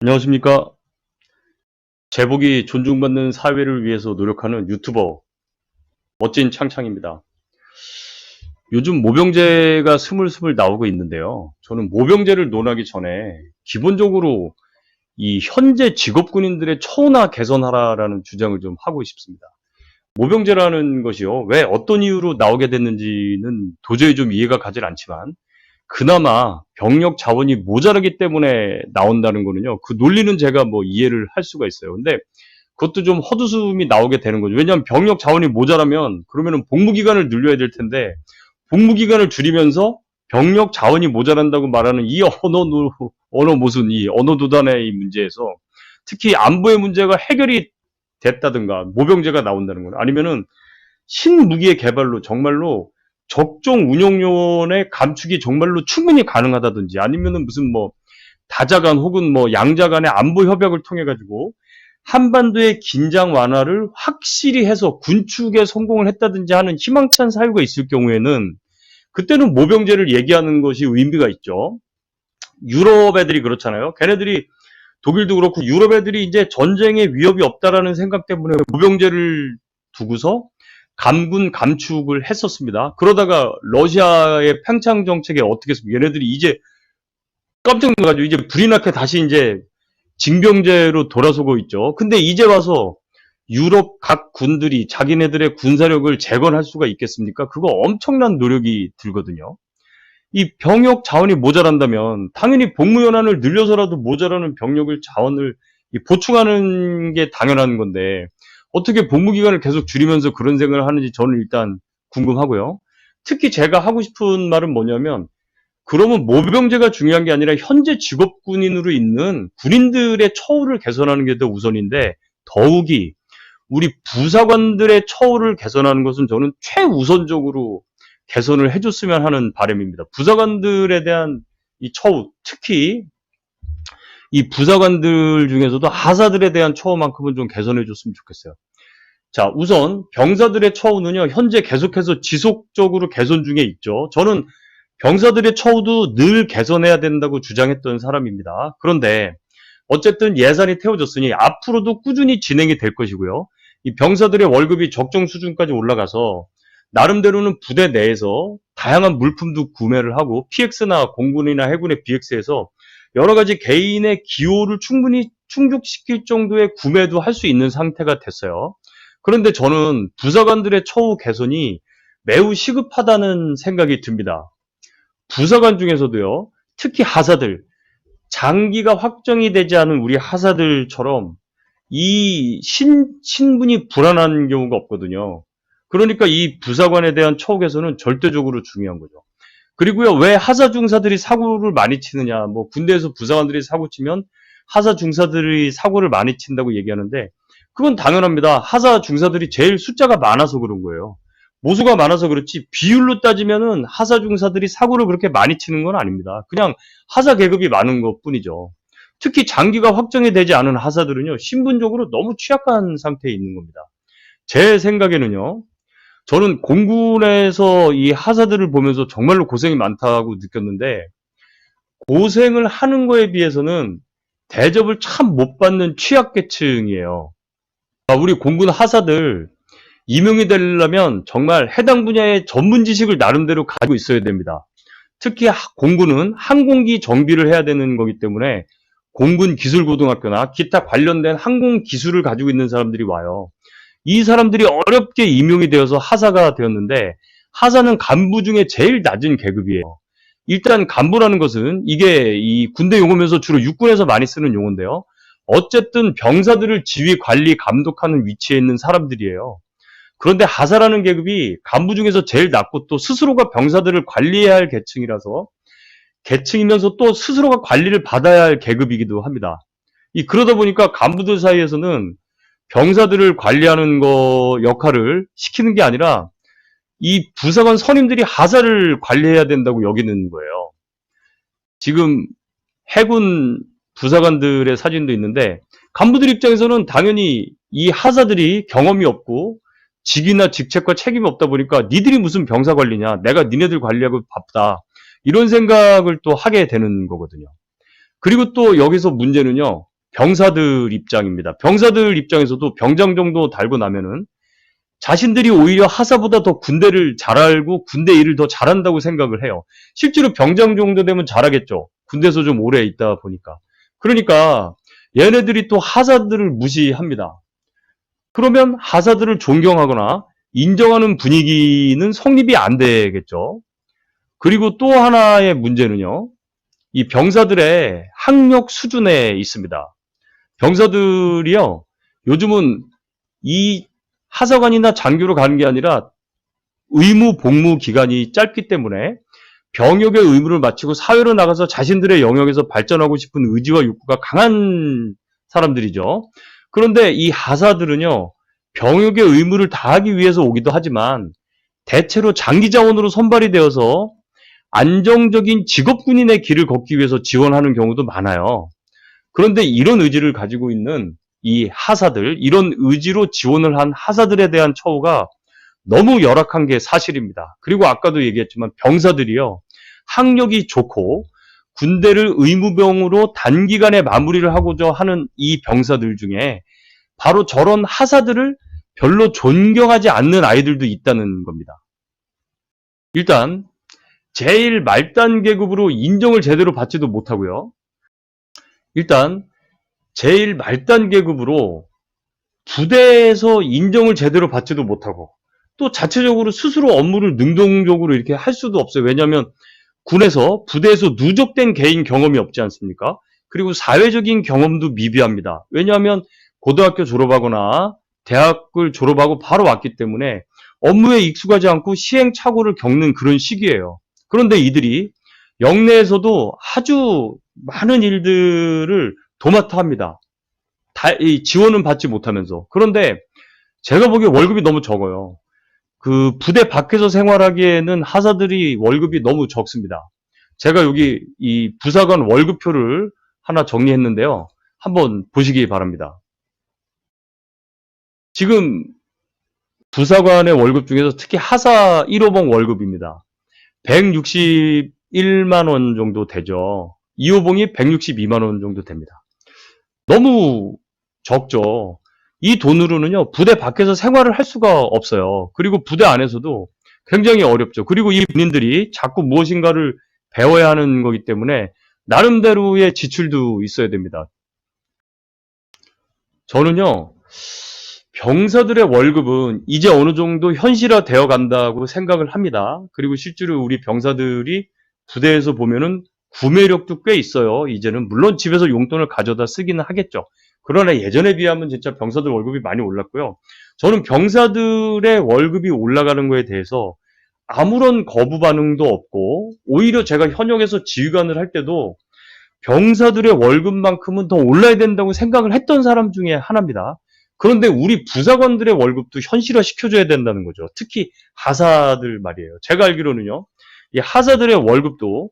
안녕하십니까. 제복이 존중받는 사회를 위해서 노력하는 유튜버 멋진 창창입니다. 요즘 모병제가 스물스물 나오고 있는데요. 저는 모병제를 논하기 전에 기본적으로 이 현재 직업군인들의 처우나 개선하라라는 주장을 좀 하고 싶습니다. 모병제라는 것이요. 왜 어떤 이유로 나오게 됐는지는 도저히 좀 이해가 가질 않지만 그나마 병력 자원이 모자라기 때문에 나온다는 거는요. 그 논리는 제가 뭐 이해를 할 수가 있어요. 근데 그것도 좀 헛웃음이 나오게 되는 거죠. 왜냐하면 병력 자원이 모자라면 그러면은 복무 기간을 늘려야 될 텐데 복무 기간을 줄이면서 병력 자원이 모자란다고 말하는 이 언어 모순, 이 언어 도단의 이 문제에서 특히 안보의 문제가 해결이 됐다든가 모병제가 나온다는 거는 아니면은 신무기의 개발로 정말로 적정 운용요원의 감축이 정말로 충분히 가능하다든지 아니면은 무슨 뭐 다자간 혹은 뭐 양자간의 안보 협약을 통해 가지고 한반도의 긴장 완화를 확실히 해서 군축에 성공을 했다든지 하는 희망찬 사유가 있을 경우에는 그때는 모병제를 얘기하는 것이 의미가 있죠. 유럽 애들이 그렇잖아요. 걔네들이 독일도 그렇고 유럽 애들이 이제 전쟁의 위협이 없다라는 생각 때문에 모병제를 두고서 감군 감축을 했었습니다. 그러다가 러시아의 평창 정책에 어떻게 했습니까? 얘네들이 이제 깜짝 놀라가지고 이제 불이 나게 다시 이제 징병제로 돌아서고 있죠. 근데 이제 와서 유럽 각 군들이 자기네들의 군사력을 재건할 수가 있겠습니까? 그거 엄청난 노력이 들거든요. 이 병역 자원이 모자란다면 당연히 복무연한을 늘려서라도 모자라는 병력을 자원을 보충하는 게 당연한 건데 어떻게 복무기간을 계속 줄이면서 그런 생각을 하는지 저는 일단 궁금하고요. 특히 제가 하고 싶은 말은 뭐냐면 그러면 모병제가 중요한 게 아니라 현재 직업군인으로 있는 군인들의 처우를 개선하는 게 더 우선인데 더욱이 우리 부사관들의 처우를 개선하는 것은 저는 최우선적으로 개선을 해줬으면 하는 바람입니다. 부사관들에 대한 이 처우, 특히 이 부사관들 중에서도 하사들에 대한 처우만큼은 좀 개선해 줬으면 좋겠어요. 자, 우선 병사들의 처우는요, 현재 계속해서 지속적으로 개선 중에 있죠. 저는 병사들의 처우도 늘 개선해야 된다고 주장했던 사람입니다. 그런데 어쨌든 예산이 태워졌으니 앞으로도 꾸준히 진행이 될 것이고요. 이 병사들의 월급이 적정 수준까지 올라가서 나름대로는 부대 내에서 다양한 물품도 구매를 하고 PX나 공군이나 해군의 BX에서 여러 가지 개인의 기호를 충분히 충족시킬 정도의 구매도 할 수 있는 상태가 됐어요. 그런데 저는 부사관들의 처우 개선이 매우 시급하다는 생각이 듭니다. 부사관 중에서도요, 특히 하사들, 장기가 확정이 되지 않은 우리 하사들처럼 이 신분이 불안한 경우가 없거든요. 그러니까 이 부사관에 대한 처우 개선은 절대적으로 중요한 거죠. 그리고요, 왜 하사 중사들이 사고를 많이 치느냐, 뭐 군대에서 부사관들이 사고 치면 하사 중사들이 사고를 많이 친다고 얘기하는데 그건 당연합니다. 하사 중사들이 제일 숫자가 많아서 그런 거예요. 모수가 많아서 그렇지 비율로 따지면은 하사 중사들이 사고를 그렇게 많이 치는 건 아닙니다. 그냥 하사 계급이 많은 것뿐이죠. 특히 장기가 확정이 되지 않은 하사들은요, 신분적으로 너무 취약한 상태에 있는 겁니다. 제 생각에는요, 저는 공군에서 이 하사들을 보면서 정말로 고생이 많다고 느꼈는데, 고생을 하는 거에 비해서는 대접을 참 못 받는 취약계층이에요. 우리 공군 하사들, 임용이 되려면 정말 해당 분야의 전문 지식을 나름대로 가지고 있어야 됩니다. 특히 공군은 항공기 정비를 해야 되는 거기 때문에 공군 기술고등학교나 기타 관련된 항공 기술을 가지고 있는 사람들이 와요. 이 사람들이 어렵게 임용이 되어서 하사가 되었는데 하사는 간부 중에 제일 낮은 계급이에요. 일단 간부라는 것은 이게 이 군대 용어면서 주로 육군에서 많이 쓰는 용어인데요. 어쨌든 병사들을 지휘, 관리, 감독하는 위치에 있는 사람들이에요. 그런데 하사라는 계급이 간부 중에서 제일 낮고 또 스스로가 병사들을 관리해야 할 계층이면서 또 스스로가 관리를 받아야 할 계급이기도 합니다. 그러다 보니까 간부들 사이에서는 병사들을 관리하는 거 역할을 시키는 게 아니라 이 부사관 선임들이 하사를 관리해야 된다고 여기는 거예요. 지금 해군 부사관들의 사진도 있는데 간부들 입장에서는 당연히 이 하사들이 경험이 없고 직위나 직책과 책임이 없다 보니까 니들이 무슨 병사 관리냐, 내가 니네들 관리하고 바쁘다, 이런 생각을 또 하게 되는 거거든요. 그리고 또 여기서 문제는요, 병사들 입장입니다. 병사들 입장에서도 병장 정도 달고 나면은 자신들이 오히려 하사보다 더 군대를 잘 알고 군대 일을 더 잘한다고 생각을 해요. 실제로 병장 정도 되면 잘하겠죠. 군대에서 좀 오래 있다 보니까. 그러니까 얘네들이 또 하사들을 무시합니다. 그러면 하사들을 존경하거나 인정하는 분위기는 성립이 안 되겠죠. 그리고 또 하나의 문제는요. 이 병사들의 학력 수준에 있습니다. 병사들이요. 요즘은 이 하사관이나 장교로 가는 게 아니라 의무 복무 기간이 짧기 때문에 병역의 의무를 마치고 사회로 나가서 자신들의 영역에서 발전하고 싶은 의지와 욕구가 강한 사람들이죠. 그런데 이 하사들은요. 병역의 의무를 다하기 위해서 오기도 하지만 대체로 장기 자원으로 선발이 되어서 안정적인 직업군인의 길을 걷기 위해서 지원하는 경우도 많아요. 그런데 이런 의지를 가지고 있는 이 하사들, 이런 의지로 지원을 한 하사들에 대한 처우가 너무 열악한 게 사실입니다. 그리고 아까도 얘기했지만 병사들이요. 학력이 좋고 군대를 의무병으로 단기간에 마무리를 하고자 하는 이 병사들 중에 바로 저런 하사들을 별로 존경하지 않는 아이들도 있다는 겁니다. 일단 제일 말단 계급으로 인정을 제대로 받지도 못하고요. 일단 제일 말단 계급으로 부대에서 인정을 제대로 받지도 못하고 또 자체적으로 스스로 업무를 능동적으로 이렇게 할 수도 없어요. 왜냐하면 군에서 부대에서 누적된 개인 경험이 없지 않습니까? 그리고 사회적인 경험도 미비합니다. 왜냐하면 고등학교 졸업하거나 대학을 졸업하고 바로 왔기 때문에 업무에 익숙하지 않고 시행착오를 겪는 그런 시기예요. 그런데 이들이 영내에서도 아주 많은 일들을 도맡아 합니다. 지원은 받지 못하면서. 그런데 제가 보기에 월급이 너무 적어요. 그 부대 밖에서 생활하기에는 하사들이 월급이 너무 적습니다. 제가 여기 이 부사관 월급표를 하나 정리했는데요. 한번 보시기 바랍니다. 지금 부사관의 월급 중에서 특히 하사 1호봉 월급입니다. 161만 원 정도 되죠. 2호봉이 162만 원 정도 됩니다. 너무 적죠. 이 돈으로는요, 부대 밖에서 생활을 할 수가 없어요. 그리고 부대 안에서도 굉장히 어렵죠. 그리고 이 군인들이 자꾸 무엇인가를 배워야 하는 거기 때문에 나름대로의 지출도 있어야 됩니다. 저는요, 병사들의 월급은 이제 어느 정도 현실화되어 간다고 생각을 합니다. 그리고 실제로 우리 병사들이 부대에서 보면은 구매력도 꽤 있어요. 이제는 물론 집에서 용돈을 가져다 쓰기는 하겠죠. 그러나 예전에 비하면 진짜 병사들 월급이 많이 올랐고요. 저는 병사들의 월급이 올라가는 거에 대해서 아무런 거부 반응도 없고 오히려 제가 현역에서 지휘관을 할 때도 병사들의 월급만큼은 더 올라야 된다고 생각을 했던 사람 중에 하나입니다. 그런데 우리 부사관들의 월급도 현실화 시켜줘야 된다는 거죠. 특히 하사들 말이에요. 제가 알기로는요. 이 하사들의 월급도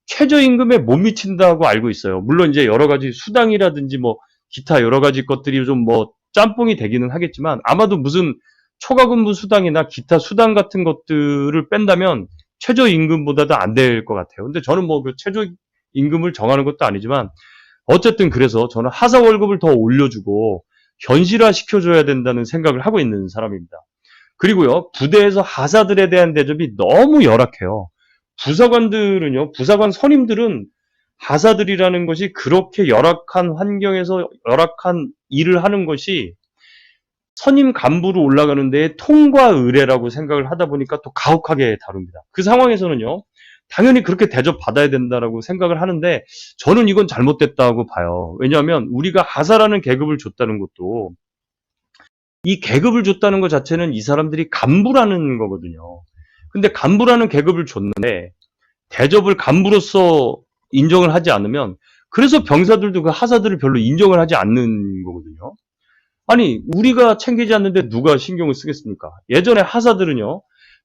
최저임금에 못 미친다고 알고 있어요. 물론 이제 여러 가지 수당이라든지 뭐 기타 여러 가지 것들이 좀 뭐 짬뽕이 되기는 하겠지만 아마도 무슨 초과근무 수당이나 기타 수당 같은 것들을 뺀다면 최저임금보다도 안 될 것 같아요. 근데 저는 뭐 그 최저임금을 정하는 것도 아니지만 어쨌든 그래서 저는 하사 월급을 더 올려주고 현실화 시켜줘야 된다는 생각을 하고 있는 사람입니다. 그리고요, 부대에서 하사들에 대한 대접이 너무 열악해요. 부사관들은요, 부사관 선임들은 하사들이라는 것이 그렇게 열악한 환경에서 열악한 일을 하는 것이 선임 간부로 올라가는 데에 통과 의례라고 생각을 하다 보니까 또 가혹하게 다룹니다. 그 상황에서는요, 당연히 그렇게 대접받아야 된다라고 생각을 하는데 저는 이건 잘못됐다고 봐요. 왜냐하면 우리가 하사라는 계급을 줬다는 것도 이 계급을 줬다는 것 자체는 이 사람들이 간부라는 거거든요. 근데 간부라는 계급을 줬는데 대접을 간부로서 인정을 하지 않으면 그래서 병사들도 그 하사들을 별로 인정을 하지 않는 거거든요. 아니 우리가 챙기지 않는데 누가 신경을 쓰겠습니까? 예전에 하사들은요.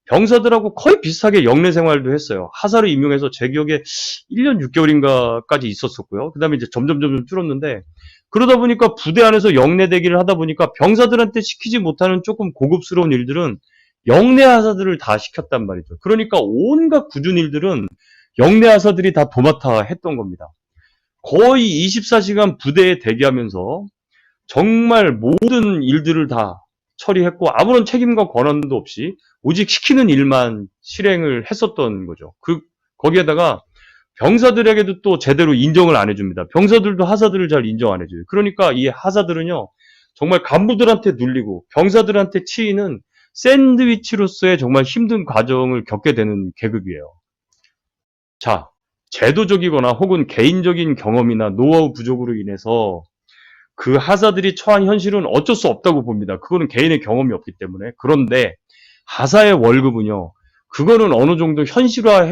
병사들하고 거의 비슷하게 영내 생활도 했어요. 하사를 임용해서 제 기억에 1년 6개월인가까지 있었었고요. 그 다음에 이제 점점 줄었는데 그러다 보니까 부대 안에서 영내 대기를 하다 보니까 병사들한테 시키지 못하는 조금 고급스러운 일들은 영내 하사들을 다 시켰단 말이죠. 그러니까 온갖 굳은 일들은 영내 하사들이 다 도맡아 했던 겁니다. 거의 24시간 부대에 대기하면서 정말 모든 일들을 다 처리했고 아무런 책임과 권한도 없이 오직 시키는 일만 실행을 했었던 거죠. 거기에다가 병사들에게도 또 제대로 인정을 안 해줍니다. 병사들도 하사들을 잘 인정 안 해줘요. 그러니까 이 하사들은요, 정말 간부들한테 눌리고 병사들한테 치이는 샌드위치로서의 정말 힘든 과정을 겪게 되는 계급이에요. 자, 제도적이거나 혹은 개인적인 경험이나 노하우 부족으로 인해서 그 하사들이 처한 현실은 어쩔 수 없다고 봅니다. 그거는 개인의 경험이 없기 때문에. 그런데 하사의 월급은요, 그거는 어느 정도 현실화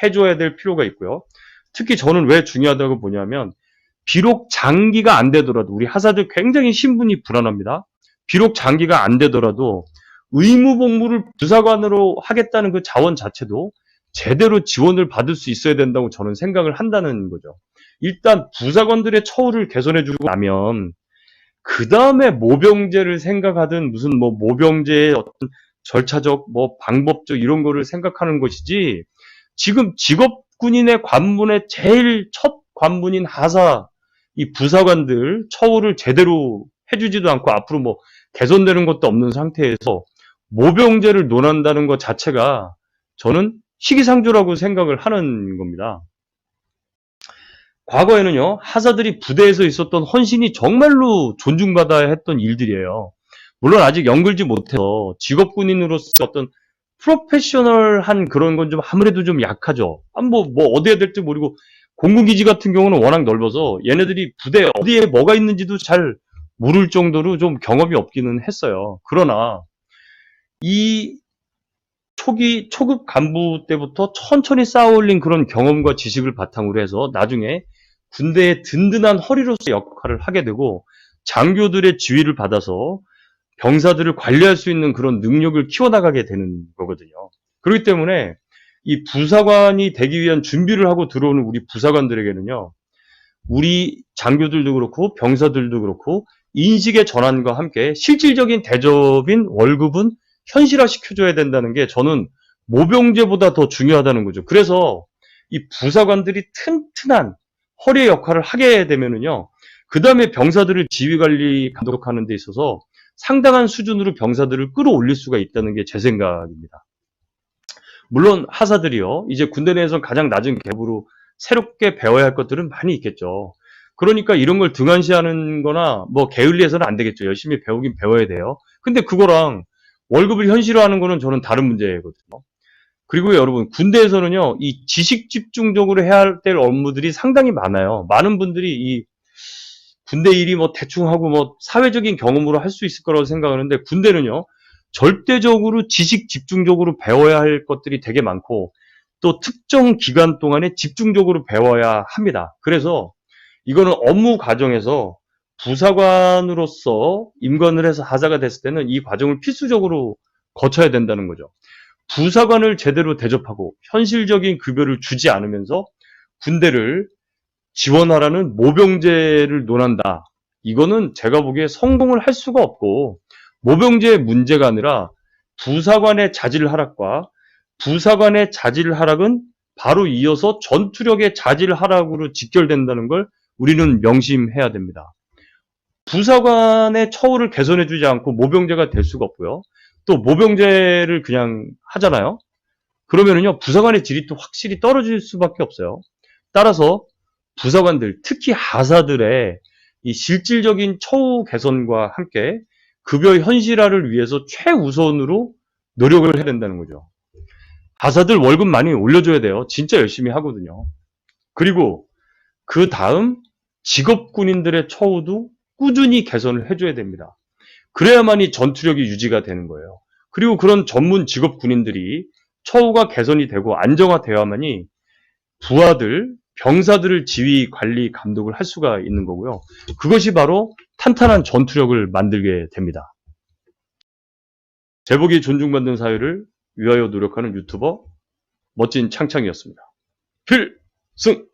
해줘야 될 필요가 있고요. 특히 저는 왜 중요하다고 보냐면, 비록 장기가 안 되더라도, 우리 하사들 굉장히 신분이 불안합니다. 비록 장기가 안 되더라도, 의무복무를 부사관으로 하겠다는 그 자원 자체도 제대로 지원을 받을 수 있어야 된다고 저는 생각을 한다는 거죠. 일단 부사관들의 처우를 개선해주고 나면 그 다음에 모병제를 생각하든 무슨 뭐 모병제의 어떤 절차적 뭐 방법적 이런 거를 생각하는 것이지 지금 직업군인의 관문의 제일 첫 관문인 하사 이 부사관들 처우를 제대로 해주지도 않고 앞으로 뭐 개선되는 것도 없는 상태에서 모병제를 논한다는 것 자체가 저는 시기상조라고 생각을 하는 겁니다. 과거에는요, 하사들이 부대에서 있었던 헌신이 정말로 존중받아야 했던 일들이에요. 물론 아직 연글지 못해서 직업군인으로서 어떤 프로페셔널한 그런 건 좀 아무래도 좀 약하죠. 뭐 어디에 될지 모르고 공군기지 같은 경우는 워낙 넓어서 얘네들이 부대 어디에 뭐가 있는지도 잘 모를 정도로 좀 경험이 없기는 했어요. 그러나 이 초급 간부 때부터 천천히 쌓아올린 그런 경험과 지식을 바탕으로 해서 나중에 군대의 든든한 허리로서 역할을 하게 되고 장교들의 지휘를 받아서 병사들을 관리할 수 있는 그런 능력을 키워나가게 되는 거거든요. 그렇기 때문에 이 부사관이 되기 위한 준비를 하고 들어오는 우리 부사관들에게는요, 우리 장교들도 그렇고 병사들도 그렇고 인식의 전환과 함께 실질적인 대접인 월급은 현실화시켜줘야 된다는 게 저는 모병제보다 더 중요하다는 거죠. 그래서 이 부사관들이 튼튼한 허리의 역할을 하게 되면은요, 그 다음에 병사들을 지휘관리 감독하는 데 있어서 상당한 수준으로 병사들을 끌어올릴 수가 있다는 게 제 생각입니다. 물론 하사들이요, 이제 군대 내에서 가장 낮은 계급으로 새롭게 배워야 할 것들은 많이 있겠죠. 그러니까 이런 걸 등한시하는 거나 뭐 게을리해서는 안 되겠죠. 열심히 배우긴 배워야 돼요. 근데 그거랑 월급을 현실화하는 거는 저는 다른 문제거든요. 그리고 여러분, 군대에서는요, 이 지식 집중적으로 해야 될 업무들이 상당히 많아요. 많은 분들이 이 군대 일이 뭐 대충 하고 뭐 사회적인 경험으로 할 수 있을 거라고 생각하는데 군대는요, 절대적으로 지식 집중적으로 배워야 할 것들이 되게 많고 또 특정 기간 동안에 집중적으로 배워야 합니다. 그래서 이거는 업무 과정에서 부사관으로서 임관을 해서 하사가 됐을 때는 이 과정을 필수적으로 거쳐야 된다는 거죠. 부사관을 제대로 대접하고 현실적인 급여를 주지 않으면서 군대를 지원하라는 모병제를 논한다. 이거는 제가 보기에 성공을 할 수가 없고 모병제의 문제가 아니라 부사관의 자질 하락과 부사관의 자질 하락은 바로 이어서 전투력의 자질 하락으로 직결된다는 걸 우리는 명심해야 됩니다. 부사관의 처우를 개선해주지 않고 모병제가 될 수가 없고요. 또 모병제를 그냥 하잖아요. 그러면은요, 부사관의 질이 또 확실히 떨어질 수밖에 없어요. 따라서 부사관들, 특히 하사들의 이 실질적인 처우 개선과 함께 급여 현실화를 위해서 최우선으로 노력을 해야 된다는 거죠. 하사들 월급 많이 올려줘야 돼요. 진짜 열심히 하거든요. 그리고 그 다음 직업군인들의 처우도 꾸준히 개선을 해줘야 됩니다. 그래야만이 전투력이 유지가 되는 거예요. 그리고 그런 전문 직업군인들이 처우가 개선이 되고 안정화되어야만이 부하들, 병사들을 지휘, 관리, 감독을 할 수가 있는 거고요. 그것이 바로 탄탄한 전투력을 만들게 됩니다. 제복이 존중받는 사회를 위하여 노력하는 유튜버 멋진 창창이었습니다. 필승!